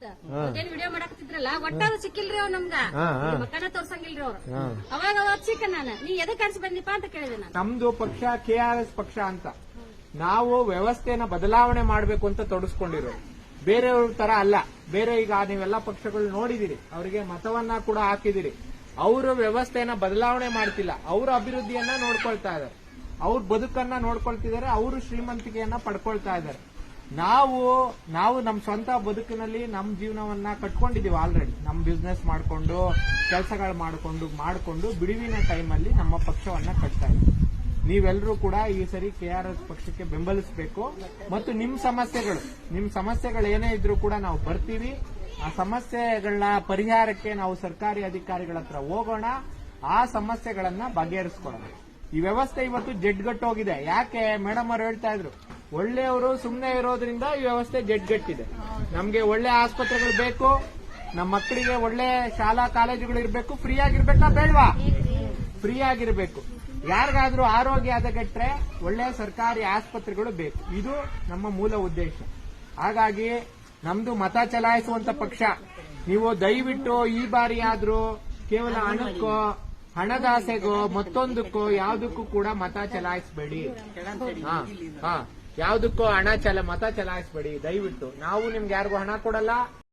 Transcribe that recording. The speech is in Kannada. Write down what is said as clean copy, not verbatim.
ವಿಡಿಯೋ ಮಾಡಾಕತ್ತಿದ್ರಲ್ಲ ಒಟ್ಟಾದ್ರು ಸಿಕ್ಕಿಲ್ರಿ ಅವ್ರು ನಮ್ಗ ಮಕ್ಕನ ತೋರ್ಸಂಗಿಲ್ರಿ ಅವ್ರು. ಅವಾಗ ಅವತ್ ಸಿಕ್ಕ ನಾನು ನೀ ಎದಕ್ ಅನ್ಸಿ ಬಂದಿಪ್ಪ ಅಂತ ಕೇಳಿದೆ ನಾನು. ನಮ್ದು ಪಕ್ಷ KRS ಪಕ್ಷ ಅಂತ ನಾವು ವ್ಯವಸ್ಥೆನ ಬದಲಾವಣೆ ಮಾಡಬೇಕು ಅಂತ ತೊಡಸ್ಕೊಂಡಿರೋ, ಬೇರೆಯವ್ರ ತರ ಅಲ್ಲ. ಬೇರೆ ಈಗ ನೀವೆಲ್ಲ ಪಕ್ಷಗಳು ನೋಡಿದಿರಿ, ಅವರಿಗೆ ಮತವನ್ನ ಕೂಡ ಹಾಕಿದಿರಿ. ಅವರು ವ್ಯವಸ್ಥೆನ ಬದಲಾವಣೆ ಮಾಡ್ತಿಲ್ಲ, ಅವ್ರ ಅಭಿವೃದ್ಧಿಯನ್ನ ನೋಡ್ಕೊಳ್ತಾ ಇದ್ದಾರೆ, ಅವ್ರ ಬದುಕನ್ನ ನೋಡ್ಕೊಳ್ತಿದ್ದಾರೆ, ಅವರು ಶ್ರೀಮಂತಿಕೆಯನ್ನ ಪಡ್ಕೊಳ್ತಾ ಇದ್ದಾರೆ. ನಾವು ನಮ್ಮ ಸ್ವಂತ ಬದುಕಿನಲ್ಲಿ ನಮ್ಮ ಜೀವನವನ್ನ ಕಟ್ಕೊಂಡಿದೀವಿ ಆಲ್ರೆಡಿ. ನಮ್ಮ ಬಿಸ್ನೆಸ್ ಮಾಡ್ಕೊಂಡು ಕೆಲಸಗಳು ಮಾಡ್ಕೊಂಡು ಬಿಡುವಿನ ಟೈಮಲ್ಲಿ ನಮ್ಮ ಪಕ್ಷವನ್ನ ಕಟ್ತಾ ಇದ್ದೀವಿ. ನೀವೆಲ್ಲರೂ ಕೂಡ ಈ ಸರಿ KRS ಪಕ್ಷಕ್ಕೆ ಬೆಂಬಲಿಸಬೇಕು ಮತ್ತು ನಿಮ್ಮ ಸಮಸ್ಯೆಗಳು ಏನೇ ಇದ್ರೂ ಕೂಡ ನಾವು ಬರ್ತೀವಿ. ಆ ಸಮಸ್ಯೆಗಳ ಪರಿಹಾರಕ್ಕೆ ನಾವು ಸರ್ಕಾರಿ ಅಧಿಕಾರಿಗಳ ಹತ್ರ ಹೋಗೋಣ, ಆ ಸಮಸ್ಯೆಗಳನ್ನ ಬಗೆಹರಿಸ್ಕೊಳ್ಳೋಣ. ಈ ವ್ಯವಸ್ಥೆ ಇವತ್ತು ಜಡ್ಗಟ್ಟೋಗಿದೆ. ಯಾಕೆ ಮೇಡಮ್ ಅವರು ಹೇಳ್ತಾ ಇದ್ರು, ಒಳ್ಳೆಯವರು ಸುಮ್ಮನೆ ಇರೋದ್ರಿಂದ ಈ ವ್ಯವಸ್ಥೆ ಜಡ್ಗಟ್ಟಿದೆ. ನಮ್ಗೆ ಒಳ್ಳೆ ಆಸ್ಪತ್ರೆಗಳು ಬೇಕು, ನಮ್ಮ ಮಕ್ಕಳಿಗೆ ಒಳ್ಳೆ ಶಾಲಾ ಕಾಲೇಜುಗಳು ಇರಬೇಕು. ಫ್ರೀ ಆಗಿರ್ಬೇಕಾ ಬೇಡವಾ? ಫ್ರೀ ಆಗಿರ್ಬೇಕು. ಯಾರಿಗಾದ್ರೂ ಆರೋಗ್ಯ ಹದಗೆಟ್ರೆ ಒಳ್ಳೆ ಸರ್ಕಾರಿ ಆಸ್ಪತ್ರೆಗಳು ಬೇಕು. ಇದು ನಮ್ಮ ಮೂಲ ಉದ್ದೇಶ. ಹಾಗಾಗಿ ನಮ್ದು ಮತ ಚಲಾಯಿಸುವಂತ ಪಕ್ಷ. ನೀವು ದಯವಿಟ್ಟು ಈ ಬಾರಿ ಆದ್ರೂ ಕೇವಲ ಹಣಕ್ಕೋ, ಹಣದಾಸೆಗೋ, ಮತ್ತೊಂದಕ್ಕೋ ಯಾವುದಕ್ಕೂ ಕೂಡ ಮತ ಚಲಾಯಿಸಬೇಡಿ. ಯಾವುದಕ್ಕೂ ಮತ ಚಲಾಯಿಸಬೇಡಿ ದಯವಿಟ್ಟು. ನಾವು ನಿಮ್ಗೆ ಯಾರಿಗೂ ಹಣ ಕೊಡಲ್ಲ.